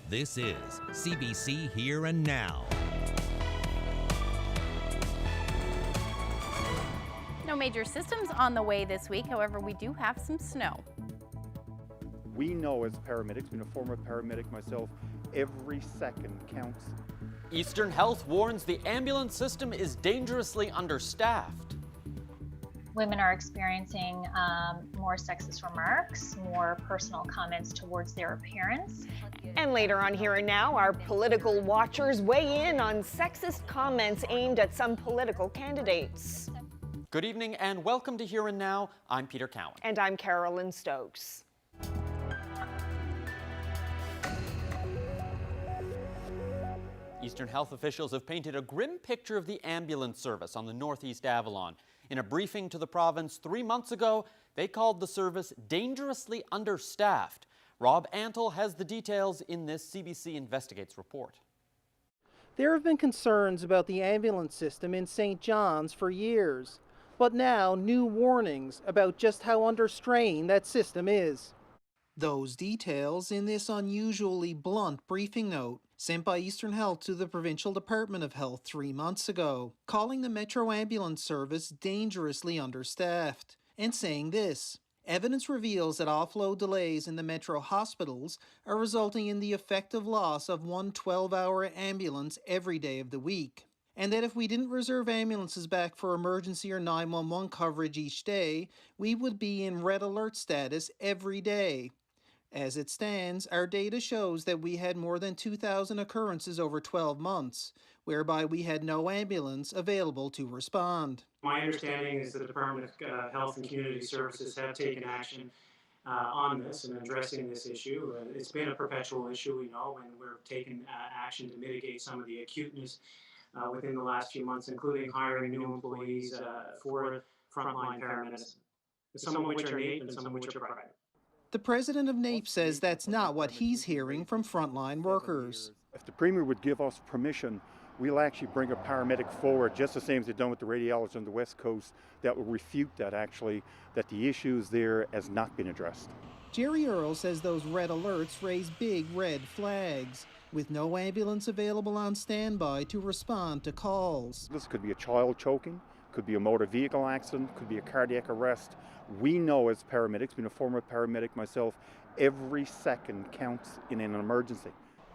This is CBC Here and Now. No major systems on the way this week, however, we do have some snow. We know as paramedics, being a former paramedic myself, every second counts. Eastern Health warns the ambulance system is dangerously understaffed. Women are experiencing more sexist remarks, more personal comments towards their appearance. And later on Here and Now, our political watchers weigh in on sexist comments aimed at some political candidates. Good evening and welcome to Here and Now. I'm Peter Cowan. And I'm Carolyn Stokes. Eastern Health officials have painted a grim picture of the ambulance service on the Northeast Avalon. In a briefing to the province 3 months ago, they called the service dangerously understaffed. Rob Antle has the details in this CBC Investigates report. There have been concerns about the ambulance system in St. John's for years, but now new warnings about just how under strain that system is. Those details in this unusually blunt briefing note sent by Eastern Health to the Provincial Department of Health 3 months ago, calling the Metro Ambulance Service dangerously understaffed, and saying this: evidence reveals that offload delays in the Metro hospitals are resulting in the effective loss of one 12-hour ambulance every day of the week, and that if we didn't reserve ambulances back for emergency or 911 coverage each day, we would be in red alert status every day. As it stands, our data shows that we had more than 2,000 occurrences over 12 months, whereby we had no ambulance available to respond. My understanding is the Department of Health and Community Services have taken action on this and addressing this issue. It's been a perpetual issue, we know, and we're taking action to mitigate some of the acuteness within the last few months, including hiring new employees for frontline paramedicine, some of which are NAPE and some of which are private. The president of NAPE says that's not what he's hearing from frontline workers. If the Premier would give us permission, we'll actually bring a paramedic forward, just the same as they've done with the radiologists on the West Coast, that will refute that actually, that the issues there has not been addressed. Jerry Earle says those red alerts raise big red flags, with no ambulance available on standby to respond to calls. This could be a child choking, could be a motor vehicle accident, could be a cardiac arrest. We know as paramedics, being a former paramedic myself, every second counts in an emergency.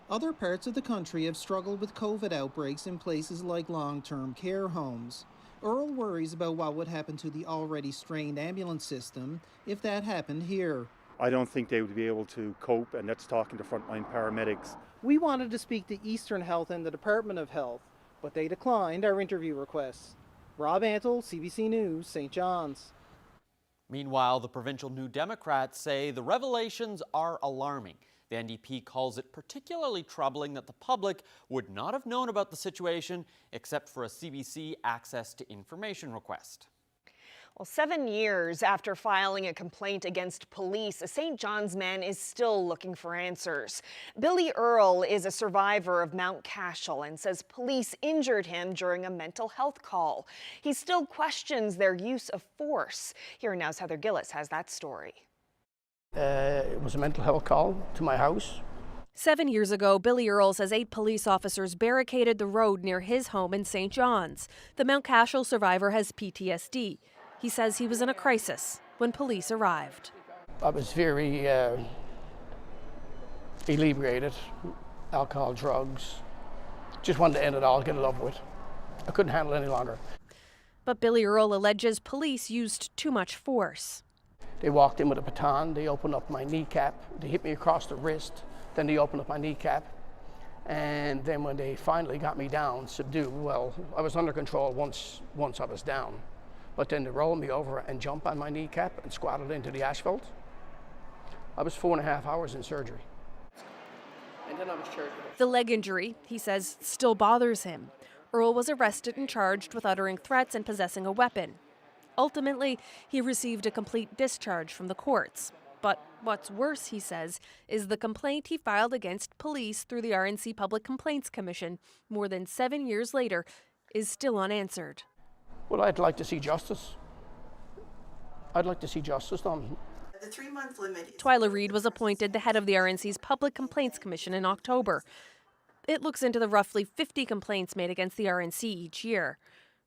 Other parts of the country have struggled with COVID outbreaks in places like long-term care homes. Earle worries about what would happen to the already strained ambulance system if that happened here. I don't think they would be able to cope, and that's talking to frontline paramedics. We wanted to speak to Eastern Health and the Department of Health, but they declined our interview requests. Rob Antle, CBC News, St. John's. Meanwhile, the provincial New Democrats say the revelations are alarming. The NDP calls it particularly troubling that the public would not have known about the situation except for a CBC Access to Information request. Well, 7 years after filing a complaint against police, a St. John's man is still looking for answers. Billy Earle is a survivor of Mount Cashel and says police injured him during a mental health call. He still questions their use of force. Here Now's Heather Gillis has that story. It was a mental health call to my house. 7 years ago, Billy Earle says 8 police officers barricaded the road near his home in St. John's. The Mount Cashel survivor has PTSD. He says he was in a crisis when police arrived. I was very inebriated, alcohol, drugs. Just wanted to end it all, get it over with. I couldn't handle it any longer. But Billy Earle alleges police used too much force. They walked in with a baton, they opened up my kneecap, they hit me across the wrist, then they opened up my kneecap. And then when they finally got me down, subdued, well, I was under control once I was down. But then they rolled me over and jumped on my kneecap and squatted into the asphalt. I was 4.5 hours in surgery. And then I was charged. The leg injury, he says, still bothers him. Earle was arrested and charged with uttering threats and possessing a weapon. Ultimately, he received a complete discharge from the courts. But what's worse, he says, is the complaint he filed against police through the RNC Public Complaints Commission more than 7 years later is still unanswered. Well, I'd like to see justice. I'd like to see justice done. The 3-month limit. Twyla Reid was appointed the head of the RNC's Public Complaints Commission in October. It looks into the roughly 50 complaints made against the RNC each year.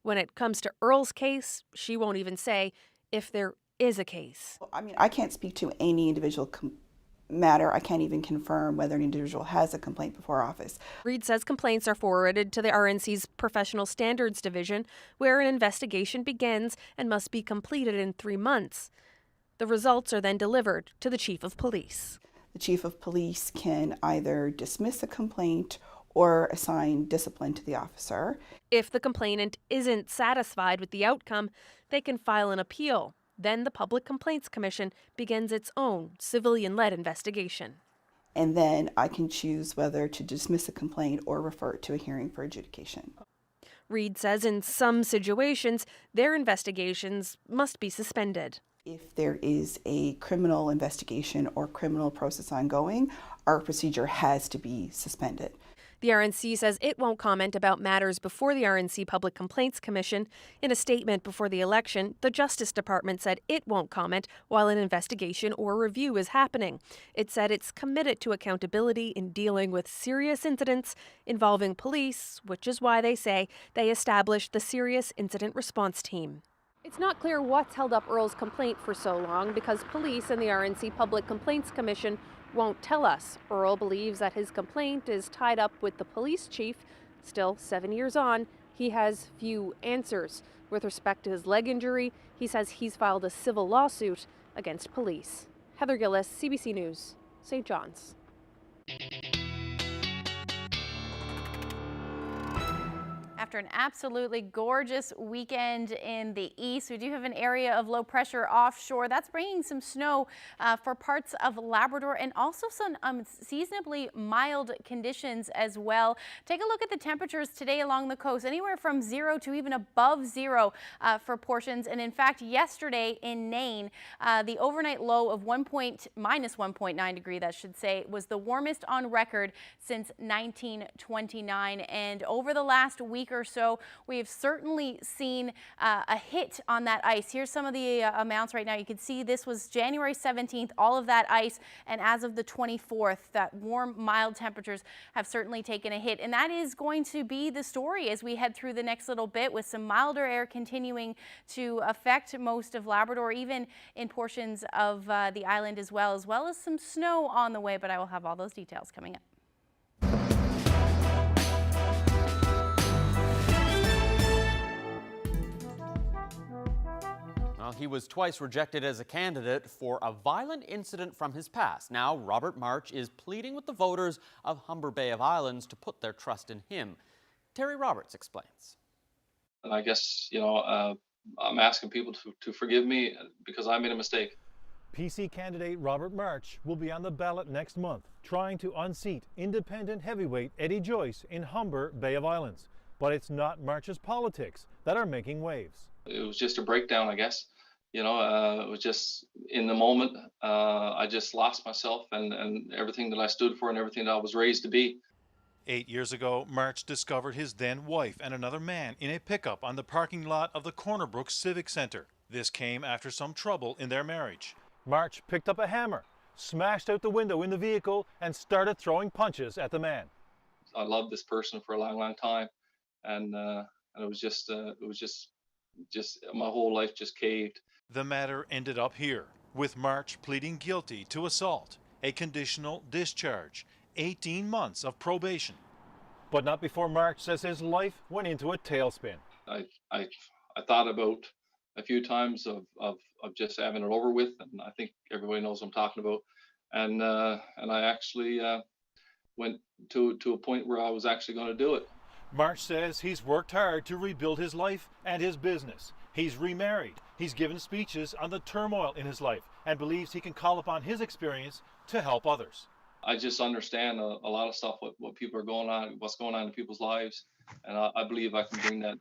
When it comes to Earl's case, she won't even say if there is a case. I mean, I can't speak to any individual matter. I can't even confirm whether an individual has a complaint before office. Reid says complaints are forwarded to the RNC's Professional Standards Division, where an investigation begins and must be completed in 3 months. The results are then delivered to the Chief of Police. The Chief of Police can either dismiss a complaint or assign discipline to the officer. If the complainant isn't satisfied with the outcome, they can file an appeal. Then the Public Complaints Commission begins its own civilian-led investigation. And then I can choose whether to dismiss a complaint or refer it to a hearing for adjudication. Reid says in some situations, their investigations must be suspended. If there is a criminal investigation or criminal process ongoing, our procedure has to be suspended. The RNC says it won't comment about matters before the RNC Public Complaints Commission. In a statement before the election, the Justice Department said it won't comment while an investigation or review is happening. It said it's committed to accountability in dealing with serious incidents involving police, which is why they say they established the Serious Incident Response Team. It's not clear what's held up Earl's complaint for so long because police and the RNC Public Complaints Commission won't tell us. Earl believes that his complaint is tied up with the police chief. Still, 7 years on, he has few answers. With respect to his leg injury, he says he's filed a civil lawsuit against police. Heather Gillis, CBC News, St. John's. After an absolutely gorgeous weekend in the east, we do have an area of low pressure offshore. That's bringing some snow for parts of Labrador and also some seasonably mild conditions as well. Take a look at the temperatures today along the coast, anywhere from 0 to even above 0 for portions. And in fact, yesterday in Nain, the overnight low of minus 1.9 degree, that should say, was the warmest on record since 1929. And over the last week or so, we have certainly seen a hit on that ice. Here's some of the amounts right now. You can see this was January 17th, all of that ice, and as of the 24th, that warm, mild temperatures have certainly taken a hit. And that is going to be the story as we head through the next little bit, with some milder air continuing to affect most of Labrador, even in portions of the island as well as some snow on the way, but I will have all those details coming up. Well, he was twice rejected as a candidate for a violent incident from his past. Now, Robert March is pleading with the voters of Humber Bay of Islands to put their trust in him. Terry Roberts explains. And I guess, I'm asking people to forgive me because I made a mistake. PC candidate Robert March will be on the ballot next month, trying to unseat independent heavyweight Eddie Joyce in Humber Bay of Islands. But it's not March's politics that are making waves. It was just a breakdown, I guess. It was just in the moment. I just lost myself and everything that I stood for and everything that I was raised to be. 8 years ago, March discovered his then wife and another man in a pickup on the parking lot of the Corner Brook Civic Center. This came after some trouble in their marriage. March picked up a hammer, smashed out the window in the vehicle, and started throwing punches at the man. I loved this person for a long, long time, and it was just my whole life just caved. The matter ended up here, with March pleading guilty to assault, a conditional discharge, 18 months of probation. But not before March says his life went into a tailspin. I thought about a few times of just having it over with, and I think everybody knows what I'm talking about. And I actually went to a point where I was actually going to do it. March says he's worked hard to rebuild his life and his business. He's remarried. He's given speeches on the turmoil in his life and believes he can call upon his experience to help others. I just understand a lot of stuff, what people are going on, what's going on in people's lives, and I believe I can bring that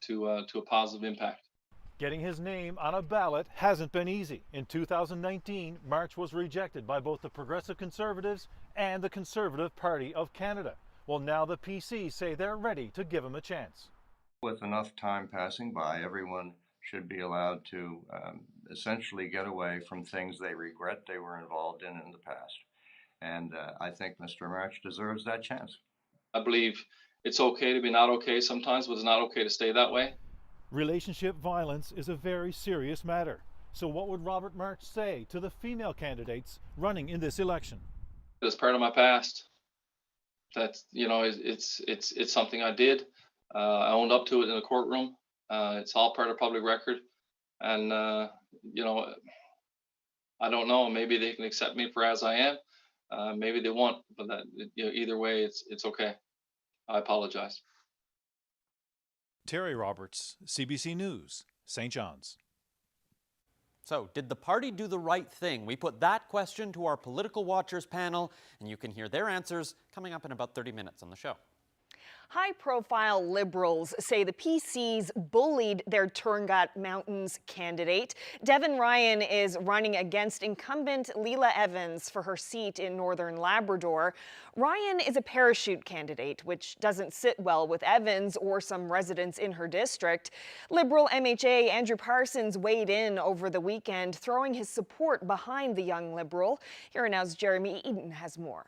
to a positive impact. Getting his name on a ballot hasn't been easy. In 2019, March was rejected by both the Progressive Conservatives and the Conservative Party of Canada. Well, now the PC say they're ready to give him a chance. With enough time passing by, everyone should be allowed to essentially get away from things they regret they were involved in the past. And I think Mr. March deserves that chance. I believe it's okay to be not okay sometimes, but it's not okay to stay that way. Relationship violence is a very serious matter. So what would Robert March say to the female candidates running in this election? It's part of my past. That's, you know, it's something I did. I owned up to it in the courtroom. It's all part of public record. And, you know, I don't know, maybe they can accept me for as I am. Maybe they won't, but that, you know, either way, it's okay. I apologize. Terry Roberts, CBC News, St. John's. So, did the party do the right thing? We put that question to our Political Watchers panel, and you can hear their answers coming up in about 30 minutes on the show. High-profile Liberals say the PCs bullied their Turngat Mountains candidate. Devin Ryan is running against incumbent Leila Evans for her seat in Northern Labrador. Ryan is a parachute candidate, which doesn't sit well with Evans or some residents in her district. Liberal MHA Andrew Parsons weighed in over the weekend, throwing his support behind the young Liberal. Here now's Jeremy Eden has more.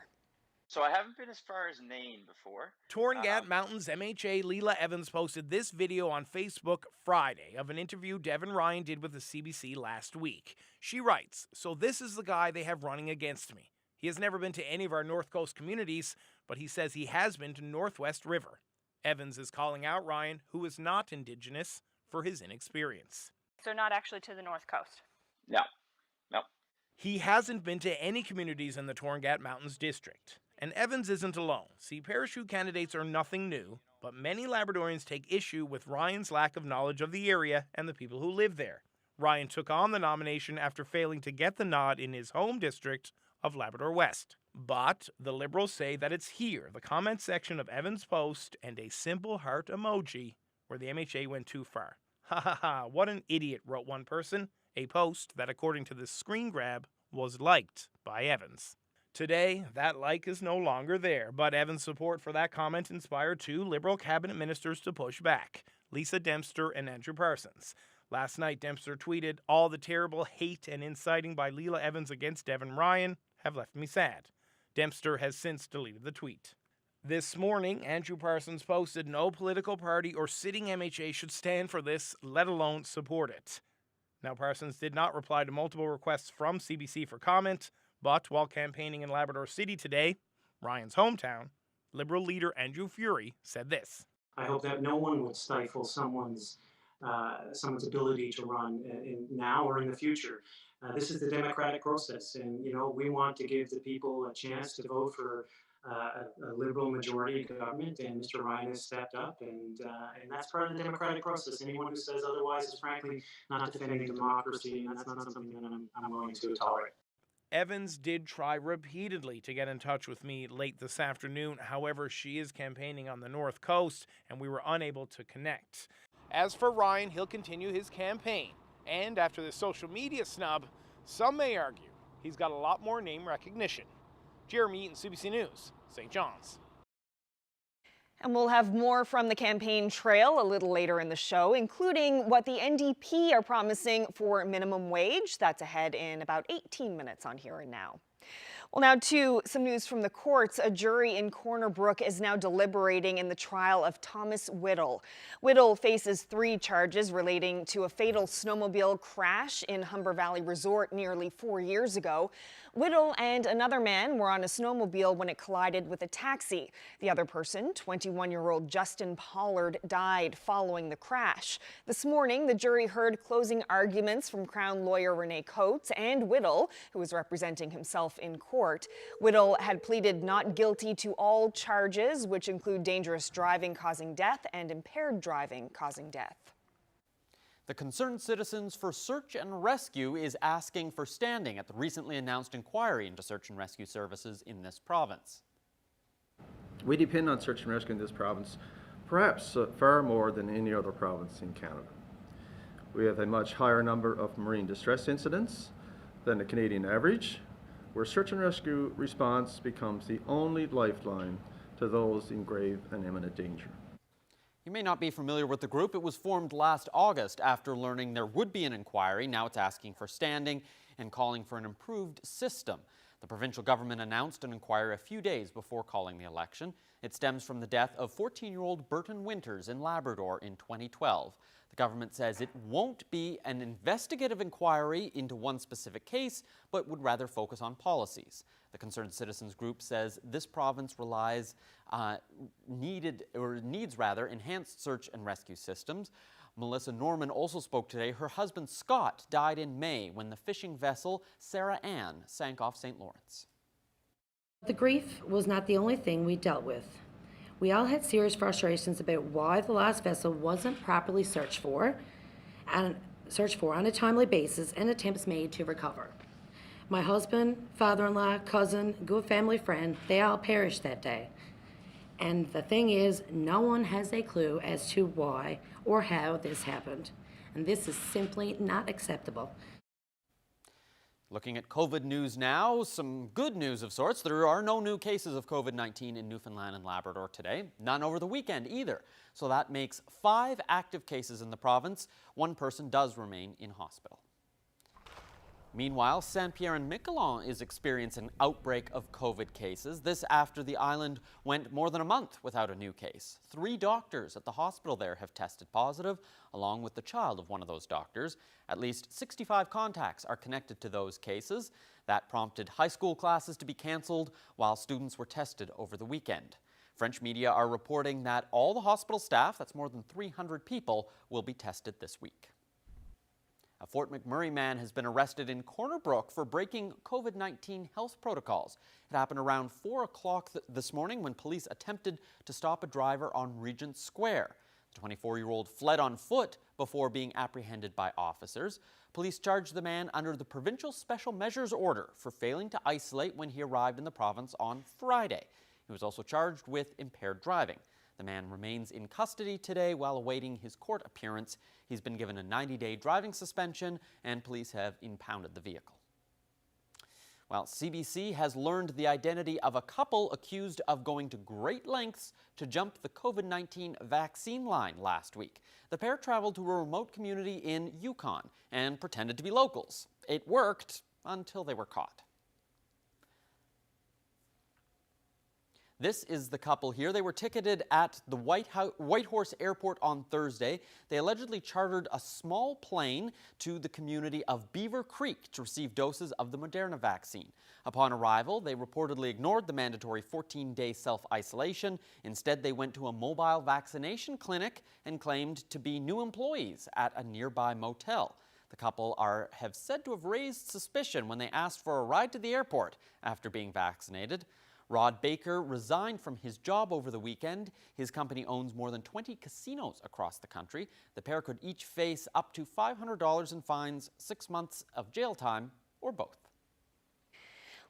So I haven't been as far as Nain before. Turngat Mountains MHA Leila Evans posted this video on Facebook Friday of an interview Devin Ryan did with the CBC last week. She writes, "So this is the guy they have running against me. He has never been to any of our North Coast communities, but he says he has been to Northwest River." Evans is calling out Ryan, who is not Indigenous, for his inexperience. So not actually to the North Coast? No. He hasn't been to any communities in the Turngat Mountains district. And Evans isn't alone. See, parachute candidates are nothing new, but many Labradorians take issue with Ryan's lack of knowledge of the area and the people who live there. Ryan took on the nomination after failing to get the nod in his home district of Labrador West. But the Liberals say that it's here, the comment section of Evans' post and a simple heart emoji, where the MHA went too far. Ha ha ha, what an idiot, wrote one person, a post that, according to this screen grab, was liked by Evans. Today, that like is no longer there, but Evans' support for that comment inspired two Liberal cabinet ministers to push back, Lisa Dempster and Andrew Parsons. Last night, Dempster tweeted, "All the terrible hate and inciting by Leila Evans against Devin Ryan have left me sad." Dempster has since deleted the tweet. This morning, Andrew Parsons posted, "No political party or sitting MHA should stand for this, let alone support it." Now, Parsons did not reply to multiple requests from CBC for comment, but while campaigning in Labrador City today, Ryan's hometown, Liberal leader Andrew Furey said this. I hope that no one would stifle someone's ability to run now or in the future. This is the democratic process, and you know we want to give the people a chance to vote for a Liberal majority government, and Mr. Ryan has stepped up, and that's part of the democratic process. Anyone who says otherwise is frankly not defending democracy, and that's not something that I'm willing to tolerate. Evans did try repeatedly to get in touch with me late this afternoon. However, she is campaigning on the North Coast, and we were unable to connect. As for Ryan, he'll continue his campaign. And after the social media snub, some may argue he's got a lot more name recognition. Jeremy Eaton, CBC News, St. John's. And we'll have more from the campaign trail a little later in the show, including what the NDP are promising for minimum wage. That's ahead in about 18 minutes on Here and Now. Well, now to some news from the courts. A jury in Corner Brook is now deliberating in the trial of Thomas Whittle. Whittle faces 3 charges relating to a fatal snowmobile crash in Humber Valley Resort nearly 4 years ago. Whittle and another man were on a snowmobile when it collided with a taxi. The other person, 21-year-old Justin Pollard, died following the crash. This morning, the jury heard closing arguments from Crown lawyer Renee Coates and Whittle, who was representing himself in court. Whittle had pleaded not guilty to all charges, which include dangerous driving causing death and impaired driving causing death. The Concerned Citizens for Search and Rescue is asking for standing at the recently announced inquiry into search and rescue services in this province. We depend on search and rescue in this province, perhaps far more than any other province in Canada. We have a much higher number of marine distress incidents than the Canadian average, where search and rescue response becomes the only lifeline to those in grave and imminent danger. You may not be familiar with the group. It was formed last August after learning there would be an inquiry. Now it's asking for standing and calling for an improved system. The provincial government announced an inquiry a few days before calling the election. It stems from the death of 14-year-old Burton Winters in Labrador in 2012. The government says it won't be an investigative inquiry into one specific case, but would rather focus on policies. The Concerned Citizens group says this province needs enhanced search and rescue systems. Melissa Norman also spoke today. Her husband Scott died in May when the fishing vessel Sarah Ann sank off St. Lawrence. The grief was not the only thing we dealt with. We all had serious frustrations about why the last vessel wasn't properly searched for on a timely basis and attempts made to recover. My husband, father-in-law, cousin, good family friend, they all perished that day. And the thing is, no one has a clue as to why or how this happened. And this is simply not acceptable. Looking at COVID news now, some good news of sorts. There are no new cases of COVID-19 in Newfoundland and Labrador today, none over the weekend either. So that makes 5 active cases in the province. 1 person does remain in hospital. Meanwhile, Saint-Pierre and Miquelon is experiencing an outbreak of COVID cases. This after the island went more than a month without a new case. 3 doctors at the hospital there have tested positive, along with the child of one of those doctors. At least 65 contacts are connected to those cases. That prompted high school classes to be cancelled while students were tested over the weekend. French media are reporting that all the hospital staff, that's more than 300 people, will be tested this week. A Fort McMurray man has been arrested in Corner Brook for breaking COVID-19 health protocols. It happened around 4 o'clock this morning when police attempted to stop a driver on Regent Square. The 24-year-old fled on foot before being apprehended by officers. Police charged the man under the Provincial Special Measures Order for failing to isolate when he arrived in the province on Friday. He was also charged with impaired driving. The man remains in custody today while awaiting his court appearance. He's been given a 90-day driving suspension, and police have impounded the vehicle. Well, CBC has learned the identity of a couple accused of going to great lengths to jump the COVID-19 vaccine line last week. The pair traveled to a remote community in Yukon and pretended to be locals. It worked until they were caught. This is the couple here. They were ticketed at the Whitehorse Airport on Thursday. They allegedly chartered a small plane to the community of Beaver Creek to receive doses of the Moderna vaccine. Upon arrival, they reportedly ignored the mandatory 14-day self-isolation. Instead, they went to a mobile vaccination clinic and claimed to be new employees at a nearby motel. The couple have said to have raised suspicion when they asked for a ride to the airport after being vaccinated. Rod Baker resigned from his job over the weekend. His company owns more than 20 casinos across the country. The pair could each face up to $500 in fines, 6 months of jail time, or both.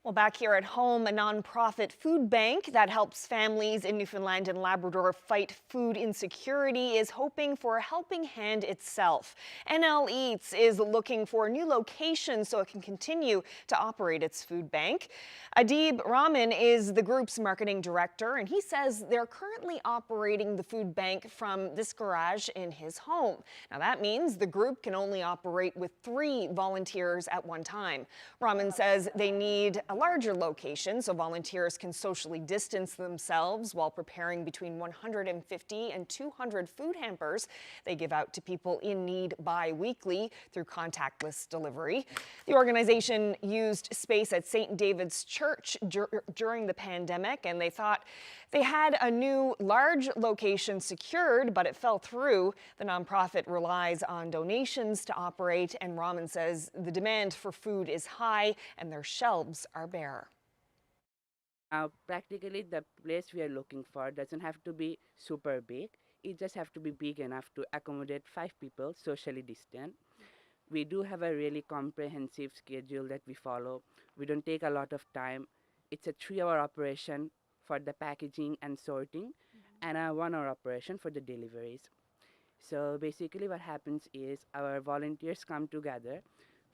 Well, back here at home, a nonprofit food bank that helps families in Newfoundland and Labrador fight food insecurity is hoping for a helping hand itself. NL Eats is looking for a new location so it can continue to operate its food bank. Adib Rahman is the group's marketing director, and he says they're currently operating the food bank from this garage in his home. Now, that means the group can only operate with 3 volunteers at one time. Rahman says they need a larger location so volunteers can socially distance themselves while preparing between 150 and 200 food hampers they give out to people in need bi-weekly through contactless delivery. The organization used space at St. David's Church during the pandemic, and they thought they had a new large location secured, but it fell through. The nonprofit relies on donations to operate, and Rahman says the demand for food is high and their shelves are bare. Practically, the place we are looking for doesn't have to be super big. It just have to be big enough to accommodate 5 people, socially distant. We do have a really comprehensive schedule that we follow. We don't take a lot of time. It's a 3-hour operation for the packaging and sorting, and a 1-hour operation for the deliveries. So basically what happens is our volunteers come together,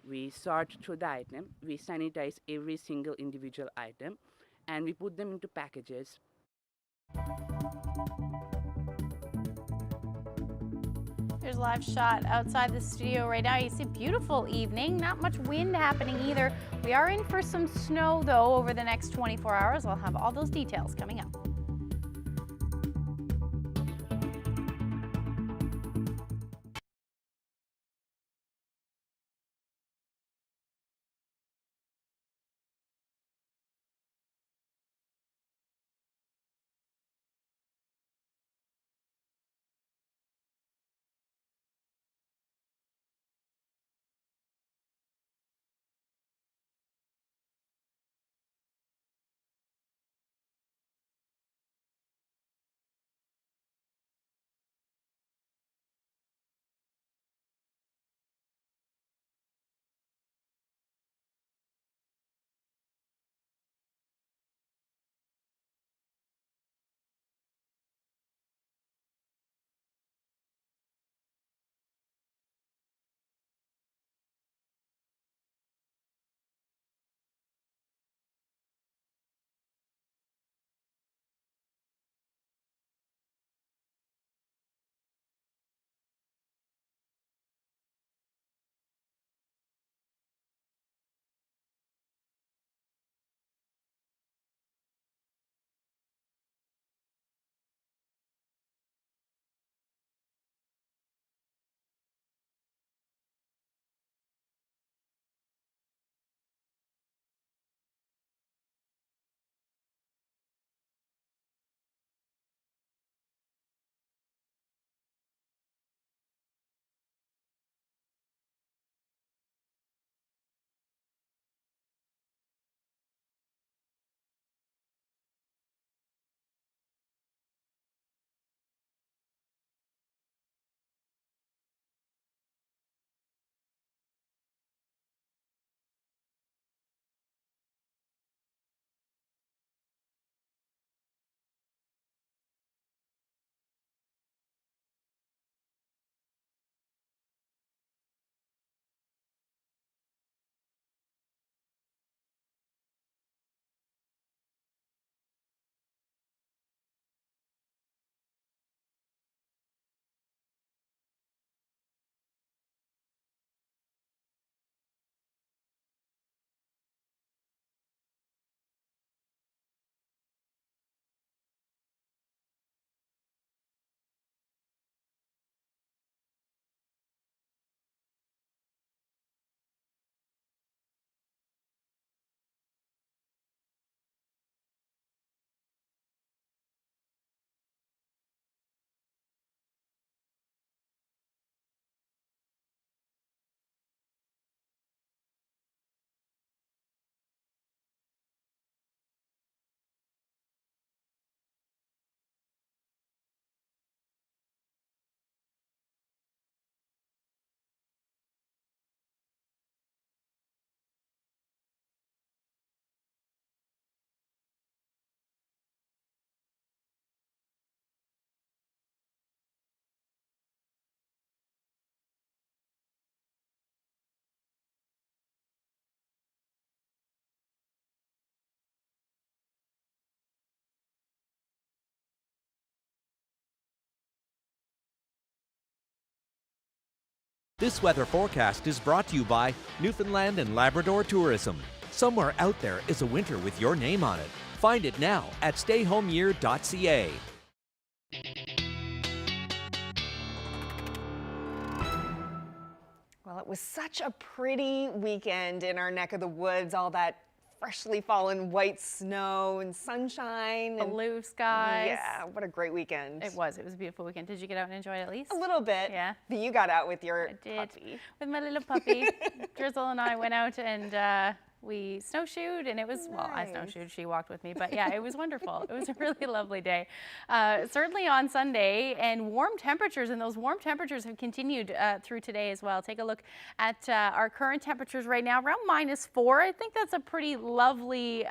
we sort through the item, we sanitize every single individual item, and we put them into packages. There's a live shot outside the studio right now. You see a beautiful evening, not much wind happening either. We are in for some snow though over the next 24 hours. I'll have all those details coming up. This weather forecast is brought to you by Newfoundland and Labrador Tourism. Somewhere out there is a winter with your name on it. Find it now at stayhomeyear.ca. Well, it was such a pretty weekend in our neck of the woods, all that freshly fallen white snow and sunshine. Blue skies. Yeah, what a great weekend. It was a beautiful weekend. Did you get out and enjoy it at least? A little bit. Yeah. But you got out with your puppy. With my little puppy. Drizzle and I went out and we snowshoed, and it was, well, I snowshoed, she walked with me, but yeah, it was wonderful. It was a really lovely day. Certainly on Sunday, and warm temperatures, and those warm temperatures have continued through today as well. Take a look at our current temperatures right now, around -4. I think that's a pretty lovely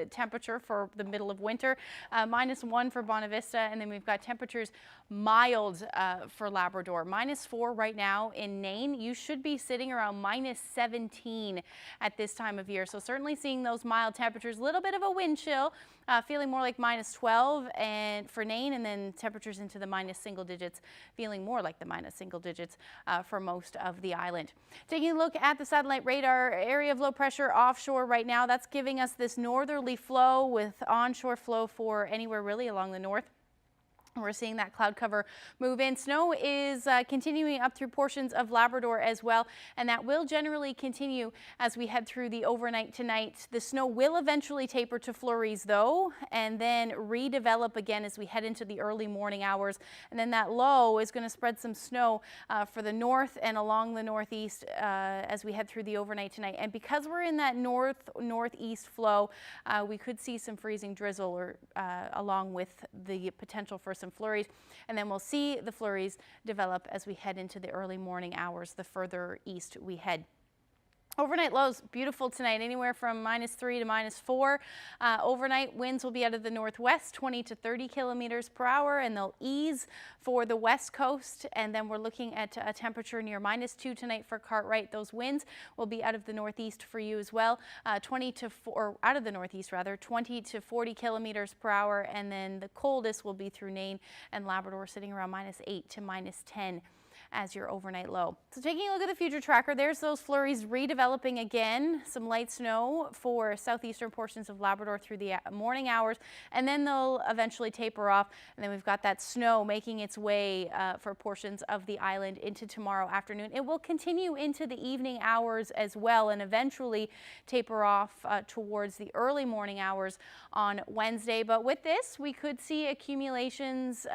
temperature for the middle of winter. -1 for Bonavista, and then we've got temperatures mild for Labrador. -4 right now in Nain. You should be sitting around -17 at this time of of year. So certainly seeing those mild temperatures, a little bit of a wind chill, feeling more like -12 and for Nain, and then temperatures into the minus single digits, feeling more like the minus single digits for most of the island. Taking a look at the satellite radar, area of low pressure offshore right now, that's giving us this northerly flow with onshore flow for anywhere really along the north. We're seeing that cloud cover move in. Snow is continuing up through portions of Labrador as well, and that will generally continue as we head through the overnight tonight. The snow will eventually taper to flurries though, and then redevelop again as we head into the early morning hours. And then that low is going to spread some snow for the north and along the northeast as we head through the overnight tonight. And because we're in that northeast flow, we could see some freezing drizzle or along with the potential for some flurries, and then we'll see the flurries develop as we head into the early morning hours the further east we head. Overnight lows, beautiful tonight, anywhere from -3 to -4. Overnight winds will be out of the northwest, 20 to 30 kilometers per hour, and they'll ease for the west coast. And then we're looking at a temperature near -2 tonight for Cartwright. Those winds will be out of the northeast for you as well, 20 to 40 kilometers per hour. And then the coldest will be through Nain and Labrador, sitting around -8 to -10. As your overnight low. So taking a look at the future tracker, there's those flurries redeveloping again. Some light snow for southeastern portions of Labrador through the morning hours, and then they'll eventually taper off. And then we've got that snow making its way for portions of the island into tomorrow afternoon. It will continue into the evening hours as well, and eventually taper off towards the early morning hours on Wednesday. But with this, we could see accumulations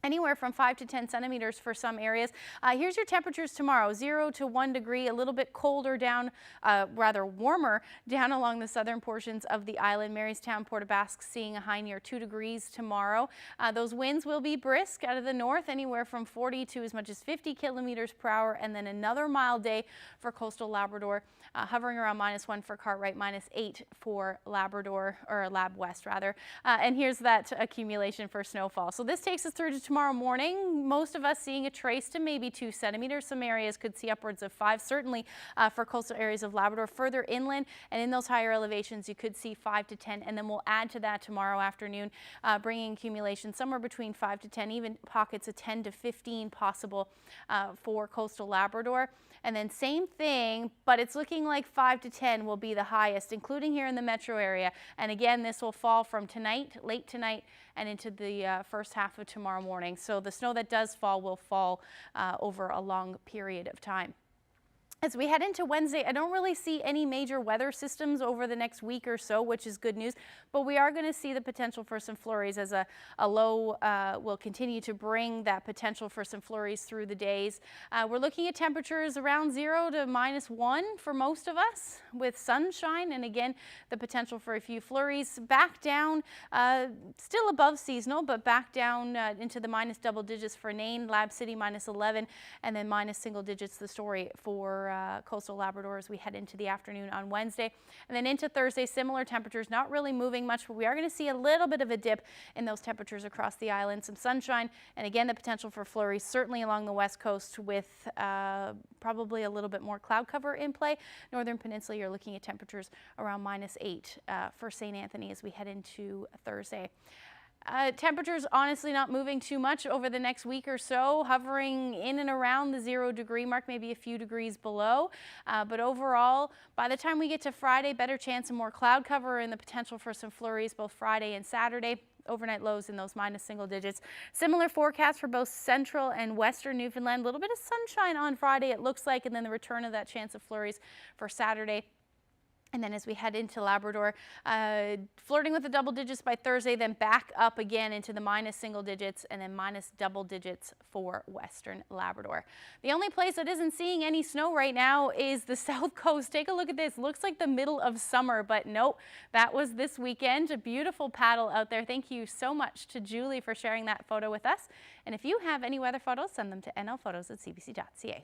anywhere from 5 to 10 centimeters for some areas. Here's your temperatures tomorrow, 0 to 1 degree, a little bit colder down, rather warmer down along the southern portions of the island. Marystown, Port aux Basques seeing a high near 2 degrees tomorrow. Those winds will be brisk out of the north, anywhere from 40 to as much as 50 kilometers per hour, and then another mild day for coastal Labrador, hovering around -1 for Cartwright, -8 for Labrador, or Lab West rather. And here's that accumulation for snowfall. So this takes us through to tomorrow morning, most of us seeing a trace to maybe 2 centimeters. Some areas could see upwards of 5, certainly for coastal areas of Labrador. Further inland and in those higher elevations, you could see 5 to 10, and then we'll add to that tomorrow afternoon, bringing accumulation somewhere between 5 to 10, even pockets of 10 to 15 possible for coastal Labrador. And then same thing, but it's looking like 5 to 10 will be the highest, including here in the metro area. And again, this will fall from tonight, late tonight, and into the first half of tomorrow morning. So the snow that does fall will fall over a long period of time. As we head into Wednesday, I don't really see any major weather systems over the next week or so, which is good news, but we are going to see the potential for some flurries as a low will continue to bring that potential for some flurries through the days. We're looking at temperatures around 0 to -1 for most of us with sunshine, and again, the potential for a few flurries. Back down, still above seasonal, but back down into the minus double digits for Nain, Lab City -11, and then minus single digits the story for coastal Labrador as we head into the afternoon on Wednesday. And then into Thursday, similar temperatures, not really moving much, but we are going to see a little bit of a dip in those temperatures across the island. Some sunshine, and again, the potential for flurries, certainly along the west coast with probably a little bit more cloud cover in play. Northern Peninsula, you're looking at temperatures around -8 for St. Anthony as we head into Thursday. Temperatures honestly not moving too much over the next week or so, hovering in and around the 0 degree mark, maybe a few degrees below. But overall, by the time we get to Friday, better chance of more cloud cover and the potential for some flurries both Friday and Saturday. Overnight lows in those minus single digits. Similar forecast for both central and western Newfoundland. A little bit of sunshine on Friday, it looks like, and then the return of that chance of flurries for Saturday. And then as we head into Labrador, flirting with the double digits by Thursday, then back up again into the minus single digits, and then minus double digits for western Labrador. The only place that isn't seeing any snow right now is the south coast. Take a look at this. Looks like the middle of summer, but nope, that was this weekend. A beautiful paddle out there. Thank you so much to Julie for sharing that photo with us. And if you have any weather photos, send them to nlphotos@cbc.ca.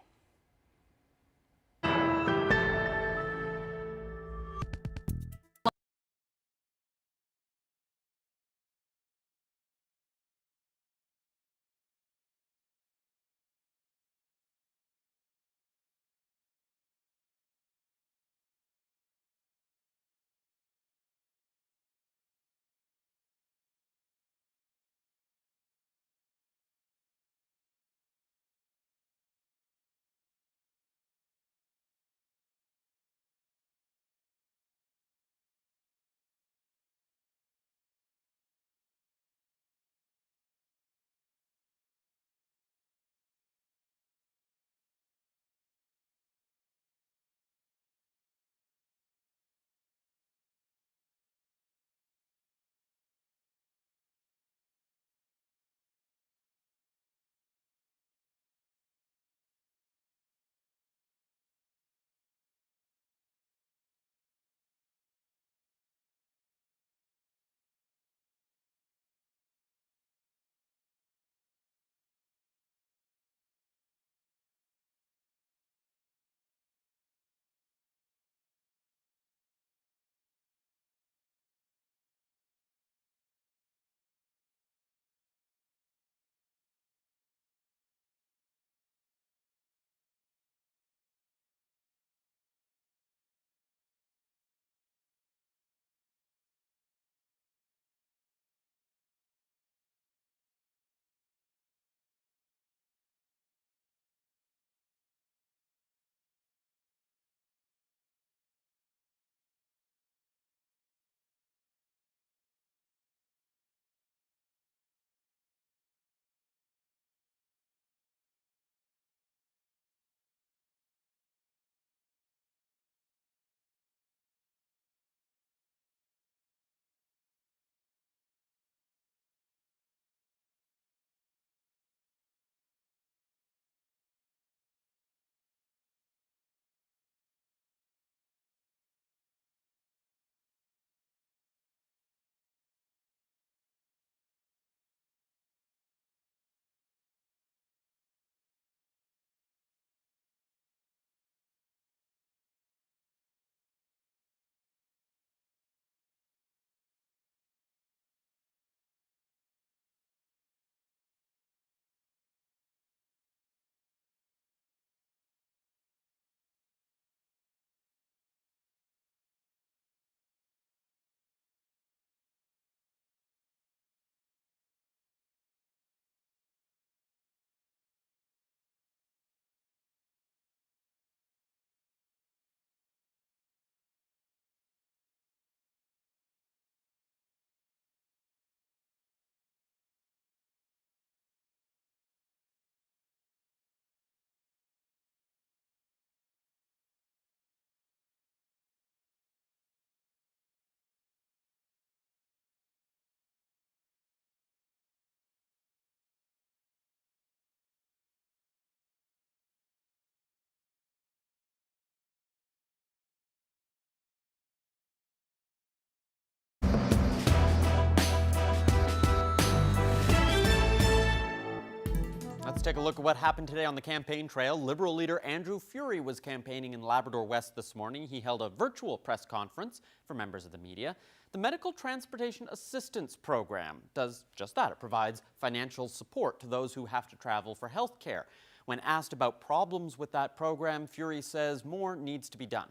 take a look at what happened today on the campaign trail. Liberal leader Andrew Furey was campaigning in Labrador West this morning. He held a virtual press conference for members of the media. The Medical Transportation Assistance Program does just that. It provides financial support to those who have to travel for health care. When asked about problems with that program, Furey says more needs to be done.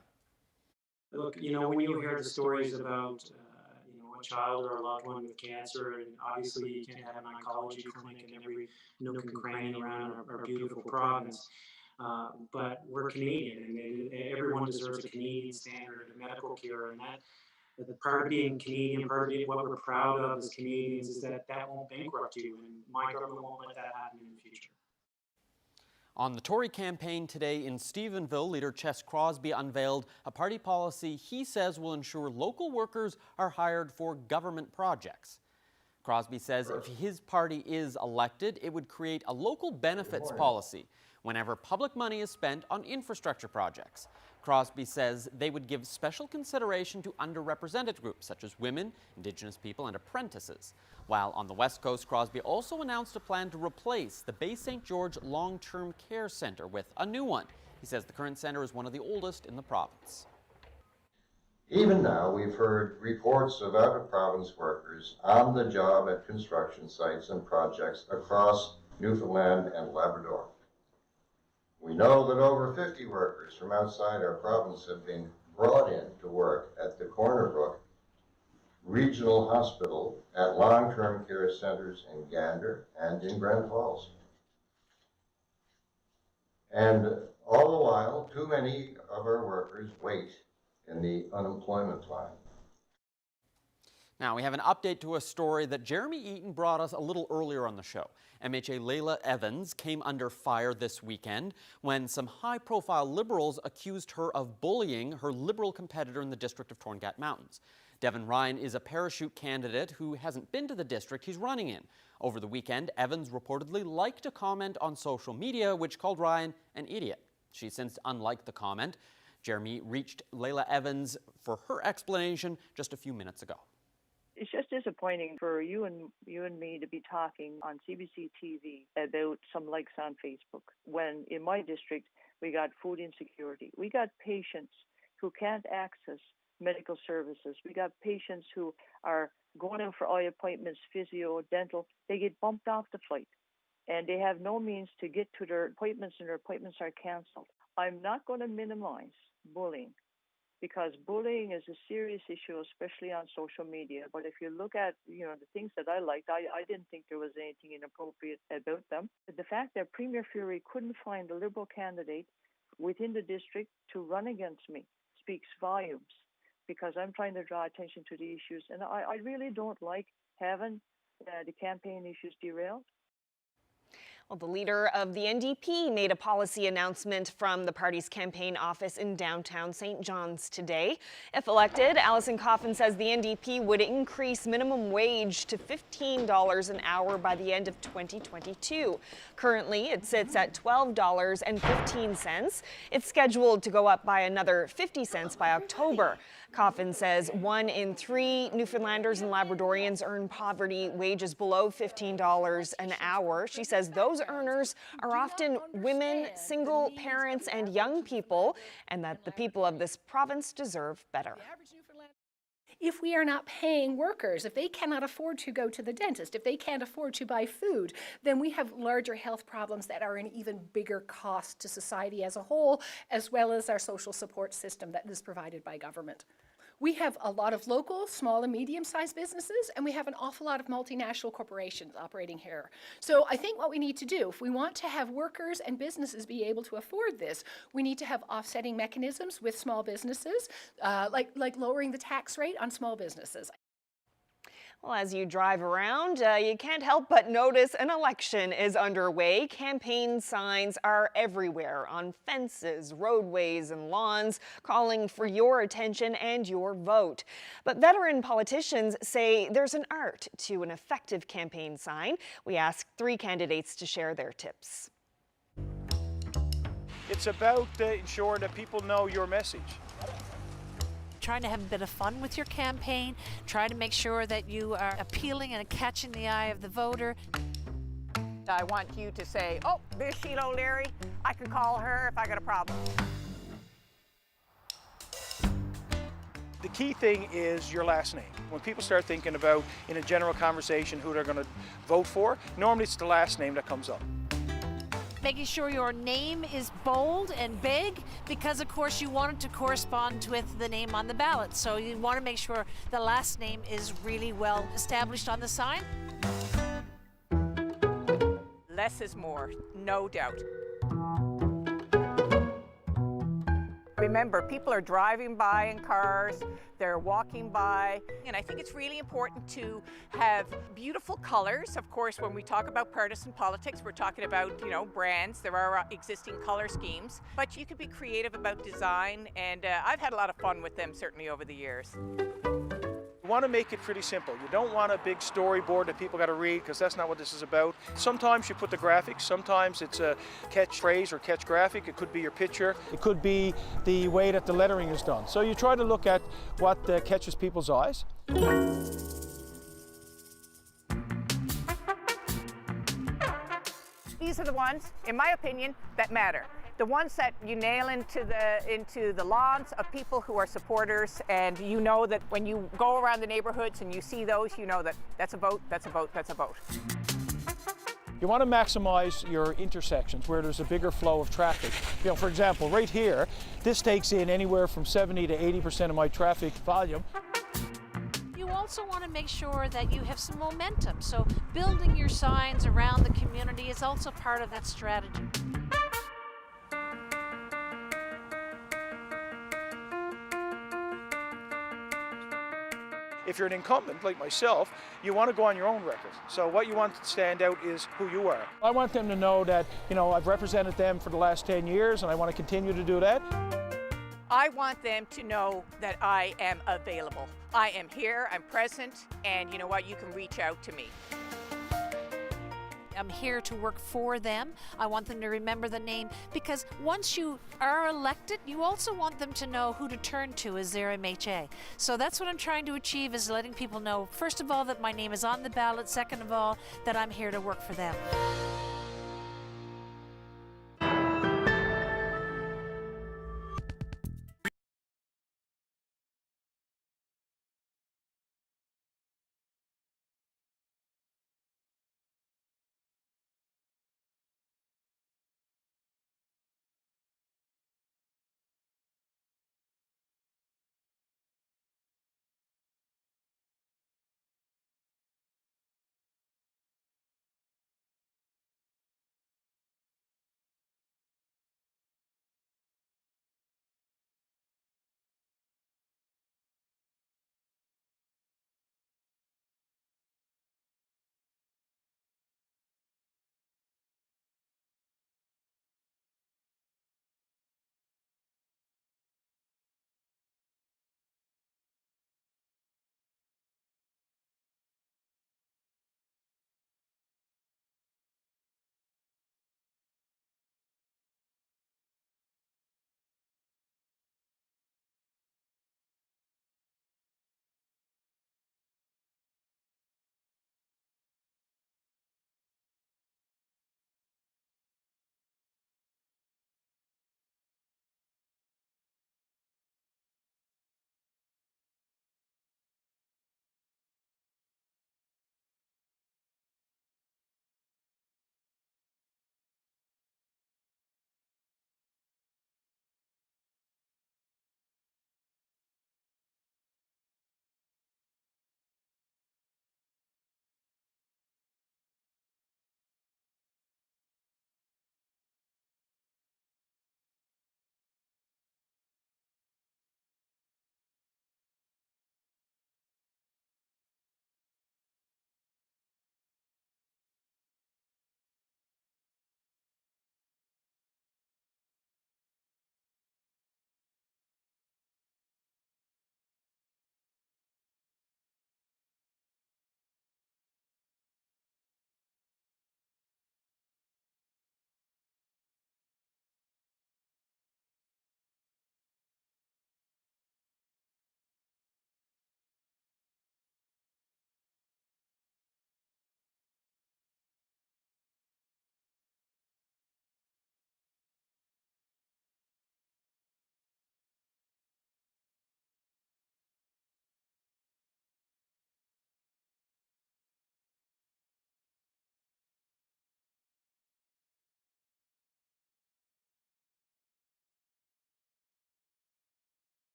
Look, when you hear the stories about a child or a loved one with cancer, and obviously you can't have an oncology clinic in every nook and cranny around our beautiful province. But we're Canadian, and everyone deserves a Canadian standard of medical care, and that the part of being Canadian, part of what we're proud of as Canadians is that won't bankrupt you, and my government won't let that happen in the future. On the Tory campaign today in Stephenville, leader Ches Crosby unveiled a party policy he says will ensure local workers are hired for government projects. Crosby says if his party is elected, it would create a local benefits policy whenever public money is spent on infrastructure projects. Crosby says they would give special consideration to underrepresented groups such as women, Indigenous people, and apprentices. While on the West Coast, Crosby also announced a plan to replace the Bay St. George Long-Term Care Centre with a new one. He says the current centre is one of the oldest in the province. Even now, we've heard reports of out-of-province workers on the job at construction sites and projects across Newfoundland and Labrador. We know that over 50 workers from outside our province have been brought in to work at the Corner Brook Regional Hospital, at long-term care centers in Gander and in Grand Falls. And all the while, too many of our workers wait in the unemployment line. Now, we have an update to a story that Jeremy Eaton brought us a little earlier on the show. MHA Layla Evans came under fire this weekend when some high-profile Liberals accused her of bullying her Liberal competitor in the district of Torngat Mountains. Devin Ryan is a parachute candidate who hasn't been to the district he's running in. Over the weekend, Evans reportedly liked a comment on social media which called Ryan an idiot. She since unliked the comment. Jeremy reached Layla Evans for her explanation just a few minutes ago. It's just disappointing for you and me to be talking on CBC TV about some likes on Facebook when in my district we got food insecurity. We got patients who can't access medical services. We got patients who are going in for eye appointments, physio, dental. They get bumped off the flight and they have no means to get to their appointments, and their appointments are canceled. I'm not going to minimize bullying, because bullying is a serious issue, especially on social media. But if you look at, the things that I liked, I didn't think there was anything inappropriate about them. But the fact that Premier Furey couldn't find a Liberal candidate within the district to run against me speaks volumes, because I'm trying to draw attention to the issues. And I really don't like having the campaign issues derailed. Well, the leader of the NDP made a policy announcement from the party's campaign office in downtown St. John's today. If elected, Alison Coffin says the NDP would increase minimum wage to $15 an hour by the end of 2022. Currently, it sits at $12.15. It's scheduled to go up by another 50 cents by October. Coffin says 1 in 3 Newfoundlanders and Labradorians earn poverty wages below $15 an hour. She says those earners are often women, single parents, and young people, and that the people of this province deserve better. If we are not paying workers, if they cannot afford to go to the dentist, if they can't afford to buy food, then we have larger health problems that are an even bigger cost to society as a whole, as well as our social support system that is provided by government. We have a lot of local, small and medium-sized businesses, and we have an awful lot of multinational corporations operating here. So I think what we need to do, if we want to have workers and businesses be able to afford this, we need to have offsetting mechanisms with small businesses, like lowering the tax rate on small businesses. Well, as you drive around, you can't help but notice an election is underway. Campaign signs are everywhere on fences, roadways, and lawns, calling for your attention and your vote. But veteran politicians say there's an art to an effective campaign sign. We asked 3 candidates to share their tips. It's about ensuring that people know your message. Trying to have a bit of fun with your campaign, try to make sure that you are appealing and catching the eye of the voter. I want you to say, oh, there's Sheila O'Leary. I can call her if I got a problem. The key thing is your last name. When people start thinking about, in a general conversation, who they're going to vote for, normally it's the last name that comes up. Making sure your name is bold and big because, of course, you want it to correspond with the name on the ballot. So you want to make sure the last name is really well established on the sign. Less is more, no doubt. Remember, people are driving by in cars, they're walking by, and I think it's really important to have beautiful colors. Of course, when we talk about partisan politics, we're talking about, brands. There are existing color schemes, but you could be creative about design, and I've had a lot of fun with them, certainly over the years. You want to make it pretty simple. You don't want a big storyboard that people got to read, because that's not what this is about. Sometimes you put the graphics, sometimes it's a catchphrase or catch graphic. It could be your picture. It could be the way that the lettering is done. So you try to look at what catches people's eyes. These are the ones, in my opinion, that matter. The ones that you nail into the lawns of people who are supporters, and you know that when you go around the neighborhoods and you see those, you know that that's a vote, that's a vote, that's a vote. You want to maximize your intersections where there's a bigger flow of traffic. For example, right here, this takes in anywhere from 70 to 80% of my traffic volume. You also want to make sure that you have some momentum. So building your signs around the community is also part of that strategy. If you're an incumbent like myself, you want to go on your own record. So what you want to stand out is who you are. I want them to know that, I've represented them for the last 10 years and I want to continue to do that. I want them to know that I am available. I am here, I'm present, and you know what, you can reach out to me. I'm here to work for them. I want them to remember the name, because once you are elected, you also want them to know who to turn to as their MHA. So that's what I'm trying to achieve, is letting people know, first of all, that my name is on the ballot, second of all, that I'm here to work for them.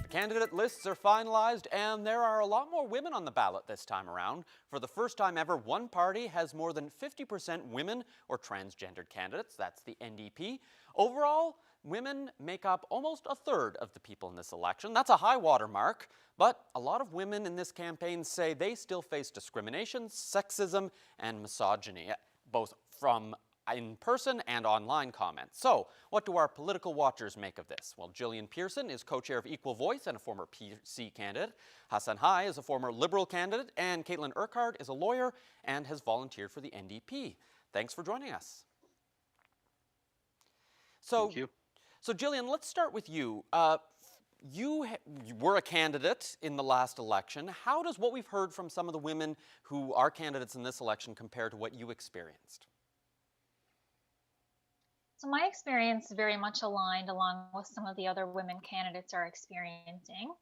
The candidate lists are finalized, and there are a lot more women on the ballot this time around. For the first time ever, one party has more than 50% women or transgendered candidates. That's the NDP. Overall, women make up almost a third of the people in this election. That's a high watermark, but a lot of women in this campaign say they still face discrimination, sexism, and misogyny, both from in-person and online comments. So, what do our political watchers make of this? Well, Gillian Pearson is co-chair of Equal Voice and a former PC candidate. Hassan Hai is a former Liberal candidate, and Caitlin Urquhart is a lawyer and has volunteered for the NDP. Thanks for joining us. Thank you. So, Gillian, let's start with you. You were a candidate in the last election. How does what we've heard from some of the women who are candidates in this election compare to what you experienced? So my experience very much aligned along with some of the other women candidates are experiencing.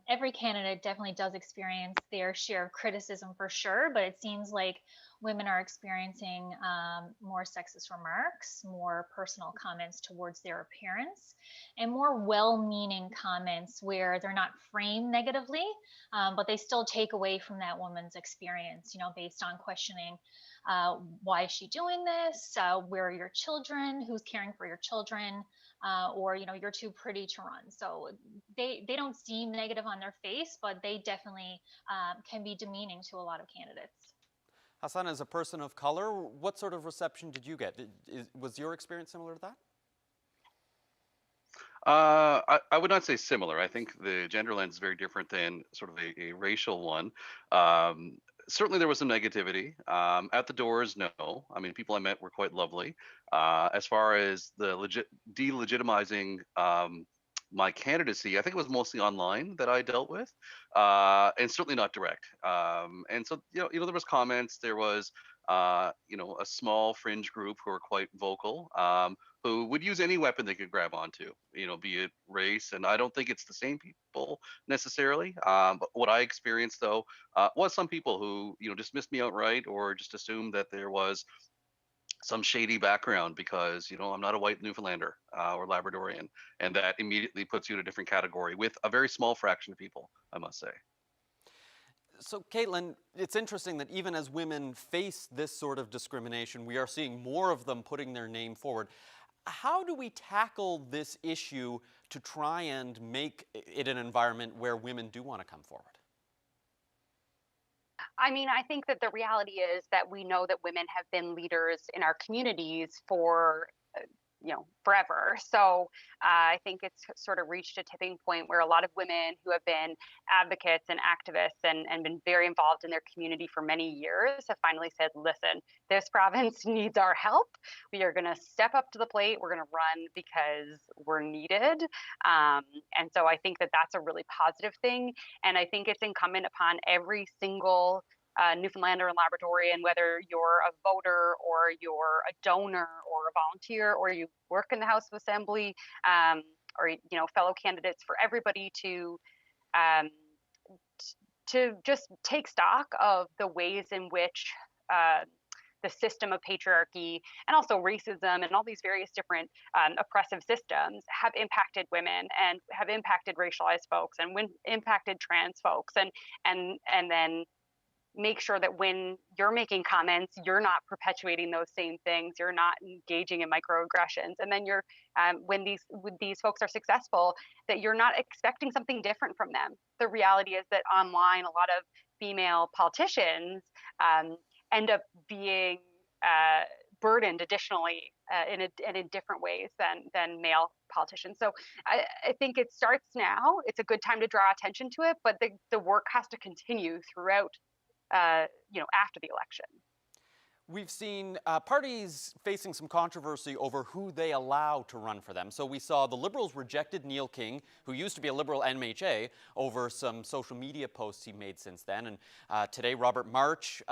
Every candidate definitely does experience their share of criticism for sure, but it seems like women are experiencing more sexist remarks, more personal comments towards their appearance, and more well-meaning comments where they're not framed negatively, but they still take away from that woman's experience, based on questioning why is she doing this? Where are your children? Who's caring for your children? Or you're too pretty to run. So they don't seem negative on their face, but they definitely can be demeaning to a lot of candidates. Hassan, as a person of color, what sort of reception did you get? Was your experience similar to that? I would not say similar. I think the gender lens is very different than sort of a racial one. Certainly there was some negativity. At the doors, no. I mean, people I met were quite lovely. As far as the delegitimizing my candidacy, I think it was mostly online that I dealt with, and certainly not direct. And so, there was comments. There was, a small fringe group who were quite vocal, who would use any weapon they could grab onto, be it race. And I don't think it's the same people necessarily. But what I experienced, though, was some people who, dismissed me outright or just assumed that there was some shady background because, I'm not a white Newfoundlander or Labradorian. And that immediately puts you in a different category with a very small fraction of people, I must say. So, Caitlin, it's interesting that even as women face this sort of discrimination, we are seeing more of them putting their name forward. How do we tackle this issue to try and make it an environment where women do want to come forward? I mean, I think that the reality is that we know that women have been leaders in our communities for forever. So I think it's sort of reached a tipping point where a lot of women who have been advocates and activists and been very involved in their community for many years have finally said, listen, this province needs our help. We are going to step up to the plate. We're going to run because we're needed. And so I think that that's a really positive thing. And I think it's incumbent upon every single Newfoundlander and Labradorian, whether you're a voter or you're a donor or a volunteer or you work in the House of Assembly, or fellow candidates, for everybody to just take stock of the ways in which the system of patriarchy and also racism and all these various different oppressive systems have impacted women and have impacted racialized folks and impacted trans folks, and then make sure that when you're making comments, you're not perpetuating those same things. You're not engaging in microaggressions. And then you're, when these folks are successful, that you're not expecting something different from them. The reality is that online, a lot of female politicians end up being burdened additionally in different ways than male politicians. So I think it starts now. It's a good time to draw attention to it, but the work has to continue throughout after the election. We've seen parties facing some controversy over who they allow to run for them. So we saw the Liberals rejected Neil King, who used to be a Liberal NMHA, over some social media posts he made since then. And today Robert March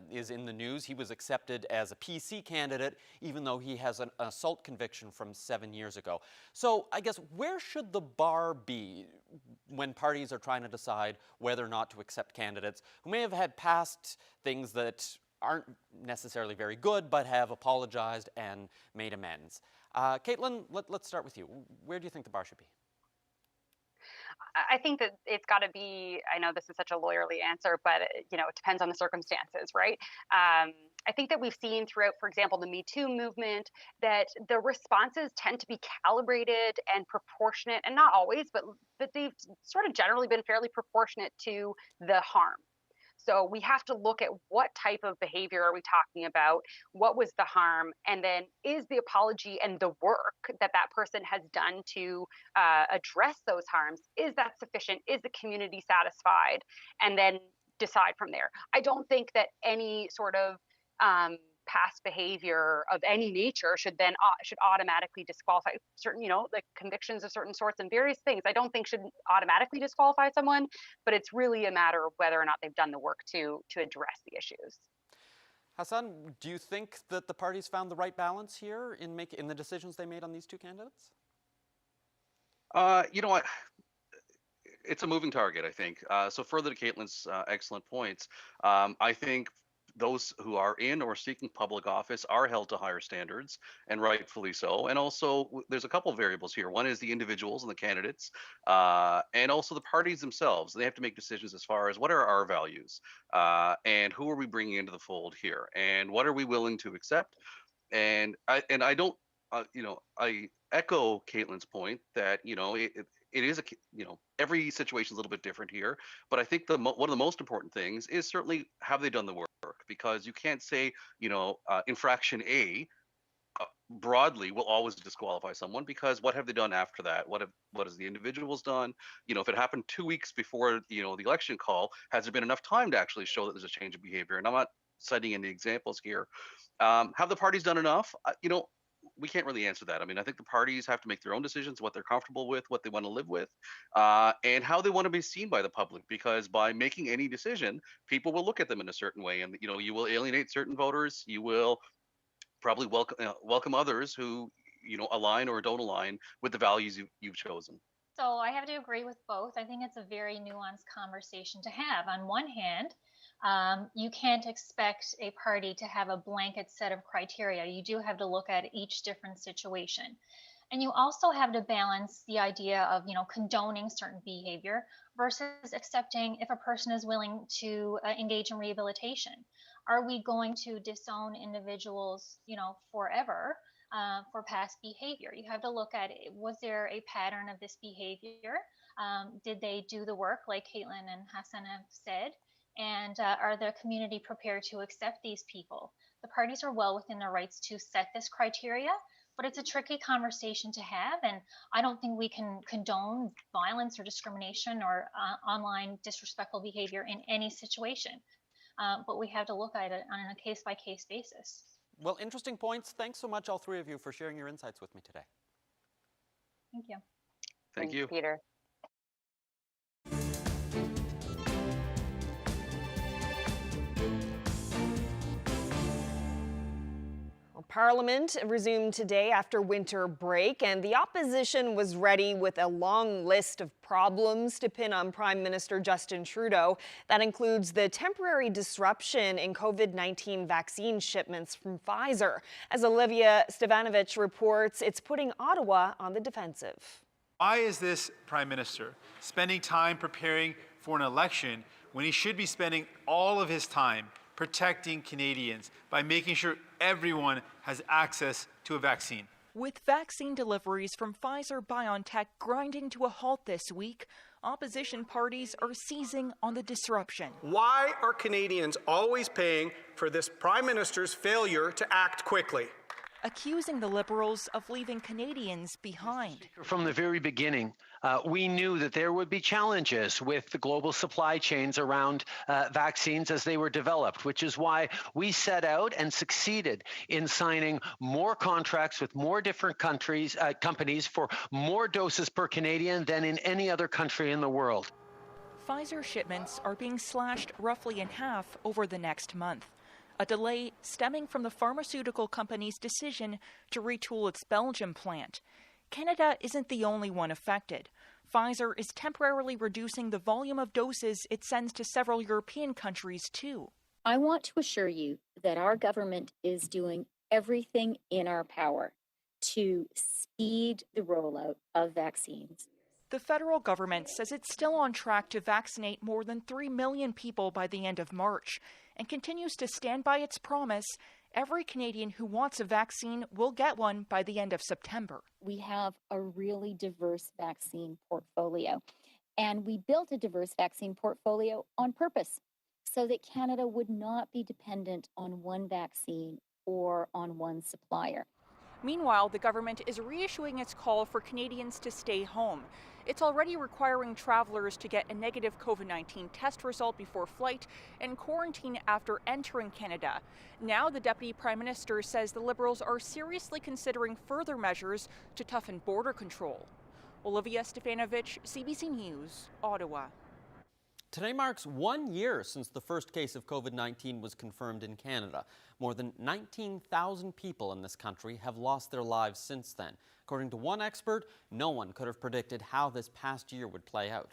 is in the news. He was accepted as a PC candidate, even though he has an assault conviction from 7 years ago. So I guess where should the bar be when parties are trying to decide whether or not to accept candidates who may have had past things that aren't necessarily very good, but have apologized and made amends? Caitlin, let's start with you. Where do you think the bar should be? I think that it's got to be, I know this is such a lawyerly answer, but it depends on the circumstances, right? I think that we've seen throughout, for example, the Me Too movement, that the responses tend to be calibrated and proportionate, and not always, but they've sort of generally been fairly proportionate to the harm. So we have to look at what type of behavior are we talking about, what was the harm, and then is the apology and the work that that person has done to address those harms, is that sufficient? Is the community satisfied? And then decide from there. I don't think that any sort of past behavior of any nature should automatically disqualify certain, like convictions of certain sorts and various things. I don't think should automatically disqualify someone, but it's really a matter of whether or not they've done the work to address the issues. Hassan, do you think that the parties found the right balance here in the decisions they made on these two candidates? You know what? It's a moving target, I think. So further to Caitlin's excellent points, I think those who are in or seeking public office are held to higher standards, and rightfully so. And also, there's a couple of variables here. One is the individuals and the candidates, and also the parties themselves. They have to make decisions as far as what are our values, and who are we bringing into the fold here, and what are we willing to accept. And I don't, I echo Caitlin's point that it is every situation is a little bit different here, but I think one of the most important things is certainly have they done the work, because you can't say infraction A broadly will always disqualify someone, because what have they done after that? What has the individuals done? If it happened 2 weeks before the election call, has there been enough time to actually show that there's a change of behavior? And I'm not citing any examples here. Have the parties done enough? We can't really answer that. I mean, I think the parties have to make their own decisions, what they're comfortable with, what they want to live with, and how they want to be seen by the public. Because by making any decision, people will look at them in a certain way, and you will alienate certain voters. You will probably welcome others who align or don't align with the values you've chosen. So I have to agree with both. I think it's a very nuanced conversation to have. On one hand, you can't expect a party to have a blanket set of criteria. You do have to look at each different situation. And you also have to balance the idea of, condoning certain behavior versus accepting if a person is willing to engage in rehabilitation. Are we going to disown individuals, forever for past behavior? You have to look at, was there a pattern of this behavior? Did they do the work like Caitlin and Hassan have said? And are the community prepared to accept these people? The parties are well within their rights to set this criteria, but it's a tricky conversation to have. And I don't think we can condone violence or discrimination or online disrespectful behavior in any situation. But we have to look at it on a case-by-case basis. Well, interesting points. Thanks so much, all three of you, for sharing your insights with me today. Thank you. Thank you, Peter. Parliament resumed today after winter break, and the opposition was ready with a long list of problems to pin on Prime Minister Justin Trudeau. That includes the temporary disruption in COVID-19 vaccine shipments from Pfizer. As Olivia Stevanovich reports, it's putting Ottawa on the defensive. Why is this Prime Minister spending time preparing for an election when he should be spending all of his time protecting Canadians by making sure everyone has access to a vaccine? With vaccine deliveries from Pfizer-BioNTech grinding to a halt this week, opposition parties are seizing on the disruption. Why are Canadians always paying for this Prime Minister's failure to act quickly? Accusing the Liberals of leaving Canadians behind. From the very beginning, we knew that there would be challenges with the global supply chains around vaccines as they were developed, which is why we set out and succeeded in signing more contracts with more different companies for more doses per Canadian than in any other country in the world. Pfizer shipments are being slashed roughly in half over the next month. A delay stemming from the pharmaceutical company's decision to retool its Belgium plant. Canada isn't the only one affected. Pfizer is temporarily reducing the volume of doses it sends to several European countries, too. I want to assure you that our government is doing everything in our power to speed the rollout of vaccines. The federal government says it's still on track to vaccinate more than 3 million people by the end of March and continues to stand by its promise every Canadian who wants a vaccine will get one by the end of September. We have a really diverse vaccine portfolio, and we built a diverse vaccine portfolio on purpose so that Canada would not be dependent on one vaccine or on one supplier. Meanwhile, the government is reissuing its call for Canadians to stay home. It's already requiring travelers to get a negative COVID-19 test result before flight and quarantine after entering Canada. Now, the Deputy Prime Minister says the Liberals are seriously considering further measures to toughen border control. Olivia Stefanovic, CBC News, Ottawa. Today marks 1 year since the first case of COVID-19 was confirmed in Canada. More than 19,000 people in this country have lost their lives since then. According to one expert, no one could have predicted how this past year would play out.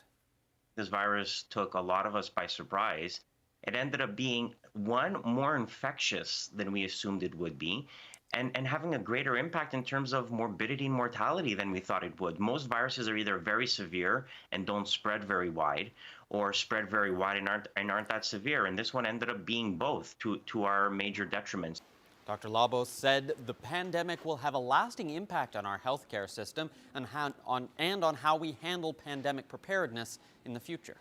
This virus took a lot of us by surprise. It ended up being, one, more infectious than we assumed it would be, and having a greater impact in terms of morbidity and mortality than we thought it would. Most viruses are either very severe and don't spread very wide, or spread very wide and aren't that severe. And this one ended up being both, to our major detriments. Dr. Labos said the pandemic will have a lasting impact on our healthcare system and on how we handle pandemic preparedness in the future.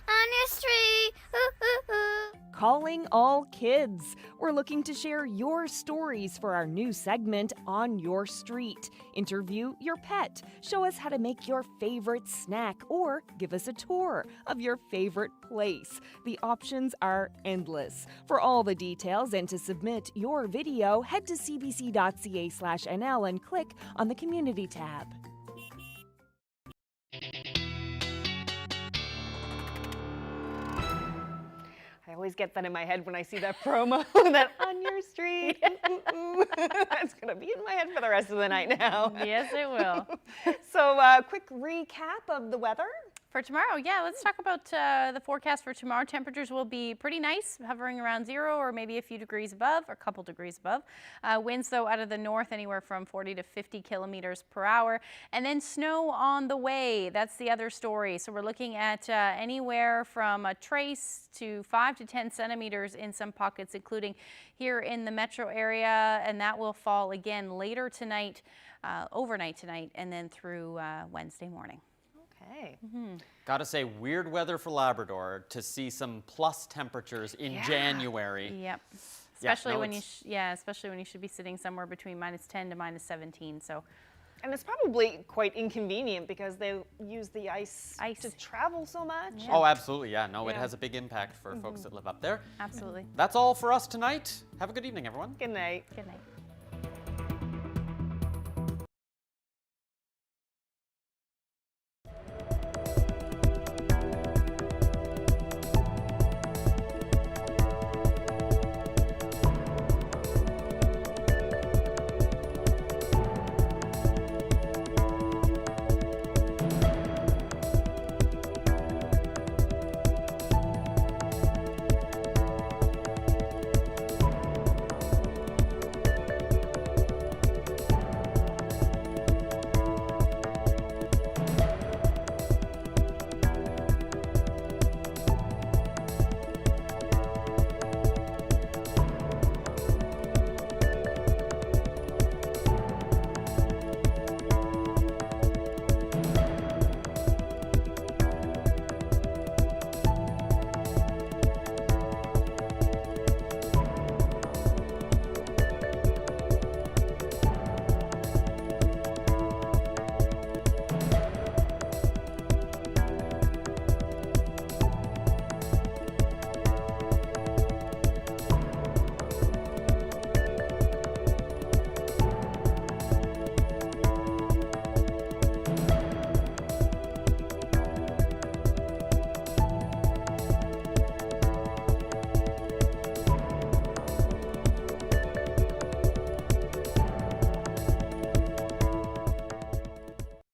on your street. Ooh, ooh, ooh. Calling all kids. We're looking to share your stories for our new segment, On Your Street. Interview your pet, show us how to make your favorite snack, or give us a tour of your favorite place. The options are endless. For all the details and to submit your video, head to cbc.ca/nl and click on the Community tab. I always get that in my head when I see that promo, that On Your Street. That's going to be in my head for the rest of the night now. Yes, it will. So, quick recap of the weather. For tomorrow, yeah, let's talk about the forecast for tomorrow. Temperatures will be pretty nice, hovering around 0 or maybe a few degrees above, or a couple degrees above. Winds, though, out of the north, anywhere from 40 to 50 kilometers per hour. And then snow on the way. That's the other story. So we're looking at anywhere from a trace to 5 to 10 centimeters in some pockets, including here in the metro area. And that will fall again later tonight, overnight tonight, and then through Wednesday morning. Okay. Gotta say, weird weather for Labrador to see some plus temperatures in January. Yep. Especially when especially when you should be sitting somewhere between -10 to -17. So. And it's probably quite inconvenient because they use the ice to travel so much. Yeah. Oh, absolutely. Yeah. No, it has a big impact for folks that live up there. Absolutely. That's all for us tonight. Have a good evening, everyone. Good night. Good night.